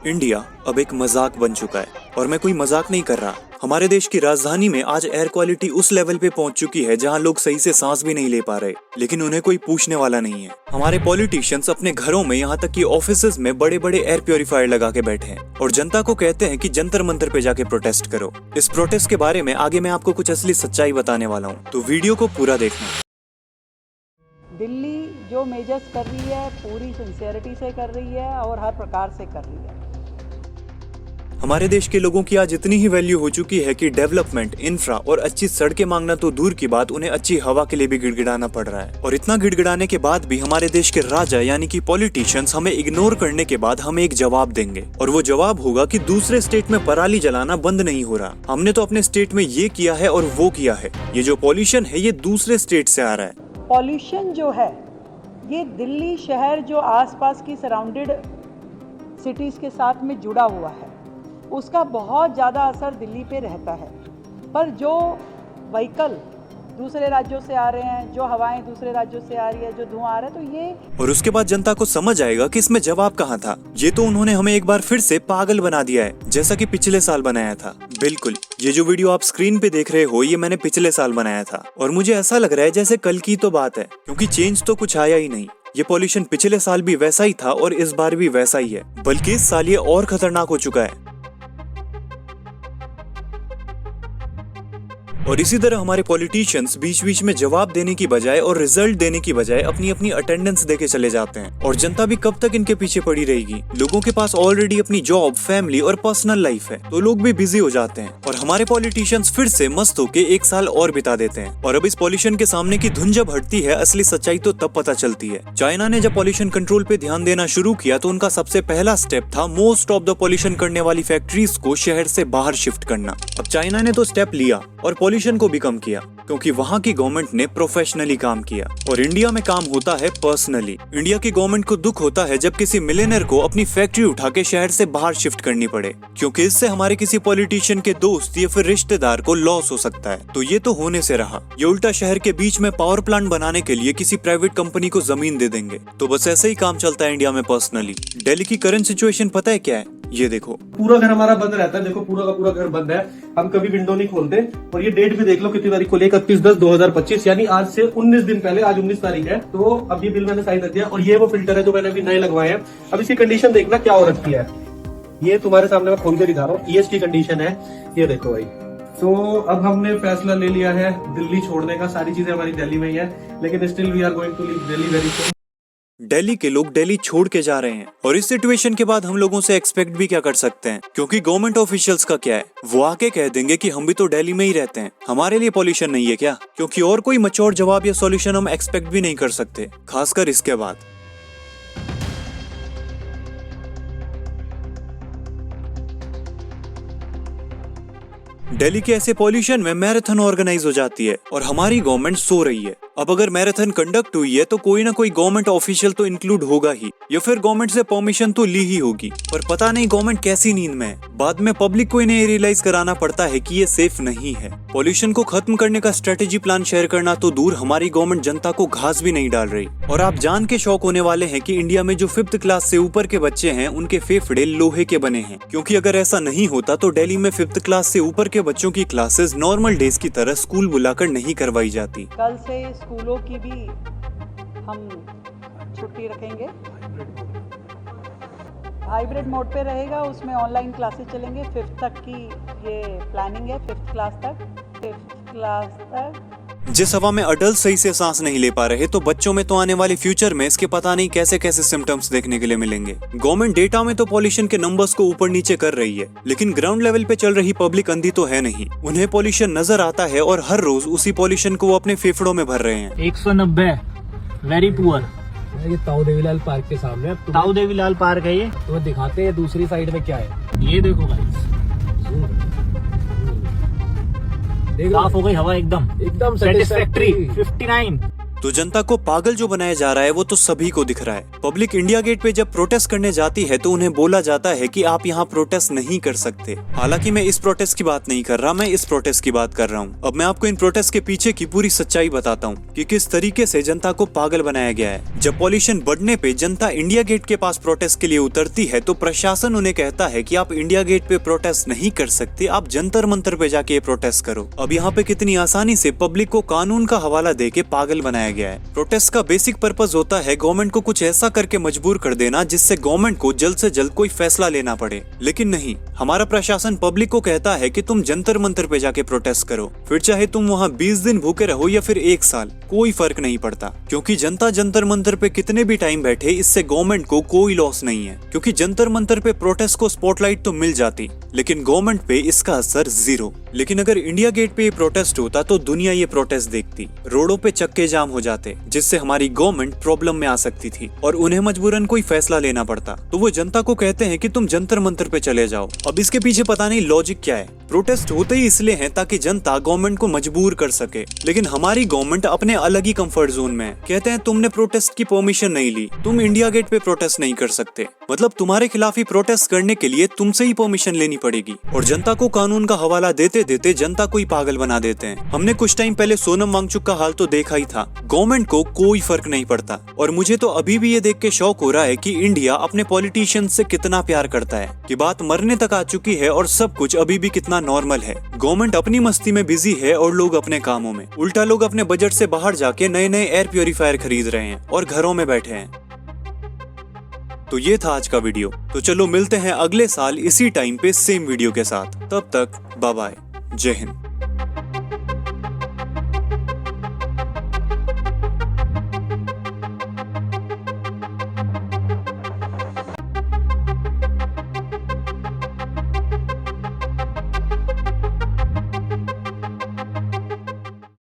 India अब एक मजाक बन चुका है और मैं कोई मजाक नहीं कर रहा। हमारे देश की राजधानी में आज एयर क्वालिटी उस लेवल पे पहुंच चुकी है जहां लोग सही से सांस भी नहीं ले पा रहे, लेकिन उन्हें कोई पूछने वाला नहीं है। हमारे पॉलिटिशियंस अपने घरों में यहाँ तक कि ऑफिसेज में बड़े बड़े एयर प्योरीफायर लगा के बैठे हैं और जनता को कहते हैं कि जंतर मंतर पे जाके प्रोटेस्ट करो। इस प्रोटेस्ट के बारे में आगे मैं आपको कुछ असली सच्चाई बताने वाला हूँ, तो वीडियो को पूरा देखना। दिल्ली जो मेजर्स कर रही है पूरी सिंसियरिटी से कर रही है और हर प्रकार से कर रही है। हमारे देश के लोगों की आज इतनी ही वैल्यू हो चुकी है कि डेवलपमेंट, इंफ्रा और अच्छी सड़कें मांगना तो दूर की बात, उन्हें अच्छी हवा के लिए भी गिड़गिड़ाना पड़ रहा है। और इतना गिड़गिड़ाने के बाद भी हमारे देश के राजा यानी कि पॉलिटिशियंस हमें इग्नोर करने के बाद हमें एक जवाब देंगे, और वो जवाब होगा कि दूसरे स्टेट में पराली जलाना बंद नहीं हो रहा। हमने तो अपने स्टेट में ये किया है और वो किया है। ये जो पॉल्यूशन है ये दूसरे स्टेट से आ रहा है। पॉल्यूशन जो है ये दिल्ली शहर जो आसपास की सराउंडेड सिटीज़ के साथ में जुड़ा हुआ है, उसका बहुत ज़्यादा असर दिल्ली पे रहता है। पर जो व्हीकल दूसरे राज्यों से आ रहे हैं, जो हवाएं दूसरे राज्यों से आ रही है, जो धुआं आ रहा है, तो ये और उसके बाद जनता को समझ आएगा कि इसमें जवाब कहाँ था। ये तो उन्होंने हमें एक बार फिर से पागल बना दिया है, जैसा कि पिछले साल बनाया था। बिल्कुल, ये जो वीडियो आप स्क्रीन पे देख रहे हो ये मैंने पिछले साल बनाया था, और मुझे ऐसा लग रहा है जैसे कल की तो बात है, क्योंकि चेंज तो कुछ आया ही नहीं। ये पॉल्यूशन पिछले साल भी वैसा ही था और इस बार भी वैसा ही है, बल्कि इस साल ये और खतरनाक हो चुका है। और इसी तरह हमारे पॉलिटिशियंस बीच बीच में जवाब देने की बजाय और रिजल्ट देने की बजाय अपनी अपनी अटेंडेंस देके चले जाते हैं, और जनता भी कब तक इनके पीछे पड़ी रहेगी। लोगों के पास ऑलरेडी अपनी जॉब, फैमिली और पर्सनल लाइफ है, तो लोग भी बिजी हो जाते हैं, और हमारे पॉलिटिशियंस फिर से मस्त होके एक साल और बिता देते हैं। और अब इस पॉल्यूशन के सामने की धुन जब हटती है, असली सच्चाई तो तब पता चलती है। चाइना ने जब पॉल्यूशन कंट्रोल पे ध्यान देना शुरू किया तो उनका सबसे पहला स्टेप था मोस्ट ऑफ द पॉल्यूशन करने वाली फैक्ट्रीज को शहर से बाहर शिफ्ट करना। अब चाइना ने तो स्टेप लिया और पॉल्यूशन को भी कम किया, क्योंकि वहाँ की गवर्नमेंट ने प्रोफेशनली काम किया, और इंडिया में काम होता है पर्सनली। इंडिया की गवर्नमेंट को दुख होता है जब किसी मिलियनर को अपनी फैक्ट्री उठा के शहर से बाहर शिफ्ट करनी पड़े, क्योंकि इससे हमारे किसी पॉलिटिशियन के दोस्त या फिर रिश्तेदार को लॉस हो सकता है। तो ये तो होने से रहा, ये उल्टा शहर के बीच में पावर प्लांट बनाने के लिए किसी प्राइवेट कंपनी को जमीन दे देंगे। तो बस ऐसे ही काम चलता है इंडिया में पर्सनली। दिल्ली की करंट सिचुएशन पता है क्या है? ये देखो, पूरा घर हमारा बंद रहता है। देखो पूरा का पूरा घर बंद है, हम कभी विंडो नहीं खोलते। और ये डेट भी देख लो कितनी तारीख को, 31/10/2025, यानी आज से 19 दिन पहले, आज 19 तारीख है। तो अब ये बिल मैंने साइन कर दिया, और ये वो फिल्टर है जो मैंने अभी नए लगवाए हैं। अब इसकी कंडीशन देखना क्या हो रखी है, ये तुम्हारे सामने मैं खोल के दिखा रहा हूँ। ये इसकी कंडीशन है, ये देखो भाई। तो अब हमने फैसला ले लिया है दिल्ली छोड़ने का। सारी चीजें हमारी दिल्ली में ही है, लेकिन still we are going to leave Delhi very soon. Delhi के लोग दिल्ली छोड़ के जा रहे हैं, और इस सिचुएशन के बाद हम लोगों से एक्सपेक्ट भी क्या कर सकते हैं, क्योंकि गवर्नमेंट ऑफिशियल्स का क्या है, वो आके कह देंगे कि हम भी तो दिल्ली में ही रहते हैं, हमारे लिए पॉल्यूशन नहीं है क्या? क्योंकि और कोई मैच्योर जवाब या सॉल्यूशन हम एक्सपेक्ट भी नहीं कर सकते, खासकर इसके बाद। दिल्ली के ऐसे पॉल्यूशन में मैराथन ऑर्गेनाइज हो जाती है और हमारी गवर्नमेंट सो रही है। अब अगर मैराथन कंडक्ट हुई है तो कोई ना कोई गवर्नमेंट ऑफिशियल तो इंक्लूड होगा ही, या फिर गवर्नमेंट से परमिशन तो ली ही होगी। पर पता नहीं गवर्नमेंट कैसी नींद में है। बाद में पब्लिक को इन्हें रियलाइज कराना पड़ता है कि ये सेफ नहीं है। पॉल्यूशन को खत्म करने का स्ट्रेटेजी प्लान शेयर करना तो दूर, हमारी गवर्नमेंट जनता को घास भी नहीं डाल रही। और आप जान के शौक होने वाले हैं कि इंडिया में जो 5th क्लास से ऊपर के बच्चे हैं उनके फेफड़े लोहे के बने हैं, क्योंकि अगर ऐसा नहीं होता तो दिल्ली में 5th क्लास से ऊपर के बच्चों की क्लासेस नॉर्मल डेज की तरह स्कूल बुलाकर नहीं करवाई जाती। कल से स्कूलों की भी हम छुट्टी रखेंगे, हाइब्रिड मोड पे रहेगा, उसमें ऑनलाइन क्लासेस चलेंगे। 5th तक की ये प्लानिंग है, 5th क्लास तक। जिस हवा में अडल्ट सही से सांस नहीं ले पा रहे, तो बच्चों में तो आने वाले फ्यूचर में इसके पता नहीं कैसे कैसे सिम्टम्स देखने के लिए मिलेंगे। गवर्नमेंट डेटा में तो पॉल्यूशन के नंबर्स को ऊपर नीचे कर रही है, लेकिन ग्राउंड लेवल पे चल रही पब्लिक अंधी तो है नहीं। उन्हें पॉल्यूशन नजर आता है और हर रोज उसी पॉल्यूशन को वो अपने फेफड़ों में भर रहे हैं। 190 वेरी पुअर। ये ताऊ देवीलाल पार्क के सामने। ताऊ देवीलाल पार्क है ये, तो दिखाते हैं दूसरी साइड में क्या है। ये देखो भाई, साफ हो गई हवा, एकदम एकदम सेटिस्फैक्टरी। 59। तो जनता को पागल जो बनाया जा रहा है वो तो सभी को दिख रहा है। पब्लिक इंडिया गेट पे जब प्रोटेस्ट करने जाती है तो उन्हें बोला जाता है कि आप यहाँ प्रोटेस्ट नहीं कर सकते। हालांकि मैं इस प्रोटेस्ट की बात नहीं कर रहा, मैं इस प्रोटेस्ट की बात कर रहा हूँ। अब मैं आपको इन प्रोटेस्ट के पीछे की पूरी सच्चाई बताता हूँ कि किस तरीके से जनता को पागल बनाया गया है। जब पॉल्यूशन बढ़ने पे जनता इंडिया गेट के पास प्रोटेस्ट के लिए उतरती है तो प्रशासन उन्हें कहता है कि आप इंडिया गेट पे प्रोटेस्ट नहीं कर सकते, आप जंतर मंतर पे जाके प्रोटेस्ट करो। अब यहाँ पे कितनी आसानी से पब्लिक को कानून का हवाला दे के पागल बनाया गया है। प्रोटेस्ट का बेसिक पर्पस होता है गवर्नमेंट को कुछ ऐसा करके मजबूर कर देना जिससे गवर्नमेंट को जल्द से जल्द कोई फैसला लेना पड़े। लेकिन नहीं, हमारा प्रशासन पब्लिक को कहता है कि तुम जंतर मंतर पे जाके प्रोटेस्ट करो, फिर चाहे तुम वहाँ 20 दिन भूखे रहो या फिर 1 साल, कोई फर्क नहीं पड़ता। क्योंकि जनता जंतर मंतर पे कितने भी टाइम बैठे इससे गवर्नमेंट को कोई लॉस नहीं है। क्योंकि जंतर मंतर पे प्रोटेस्ट को स्पॉटलाइट तो मिल जाती लेकिन गवर्नमेंट पे इसका असर 0। लेकिन अगर इंडिया गेट पे ये प्रोटेस्ट होता तो दुनिया ये प्रोटेस्ट देखती, रोडों पे चक्के जाम हो जाते जिससे हमारी गवर्नमेंट प्रॉब्लम में आ सकती थी और उन्हें मजबूरन कोई फैसला लेना पड़ता। तो वो जनता को कहते हैं कि तुम जंतर मंतर पे चले जाओ। अब इसके पीछे पता नहीं लॉजिक क्या है। प्रोटेस्ट होते ही इसलिए हैं ताकि जनता गवर्नमेंट को मजबूर कर सके, लेकिन हमारी गवर्नमेंट अपने अलग ही कंफर्ट जोन में है। कहते हैं तुमने प्रोटेस्ट की परमिशन नहीं ली, तुम इंडिया गेट पे प्रोटेस्ट नहीं कर सकते, मतलब तुम्हारे खिलाफ ही प्रोटेस्ट करने के लिए तुमसे ही परमिशन लेनी पड़ेगी। और जनता को कानून का हवाला देते देते जनता को ही पागल बना देते हैं। हमने कुछ टाइम पहले सोनम वांगचुक का हाल तो देखा ही था। गवर्नमेंट को कोई फर्क नहीं पड़ता और मुझे तो अभी भी ये देख के शौक हो रहा है कि इंडिया अपने पॉलिटिशियंस से कितना प्यार करता है, कि बात मरने तक आ चुकी है और सब कुछ अभी भी कितना नॉर्मल है। गवर्नमेंट अपनी मस्ती में बिजी है और लोग अपने कामों में। उल्टा लोग अपने बजट से बाहर जाके नए नए एयर प्योरीफायर खरीद रहे हैं और घरों में बैठे हैं। तो ये था आज का वीडियो। तो चलो मिलते हैं अगले साल इसी टाइम पे सेम वीडियो के साथ। तब तक बाय बाय, जय हिंद।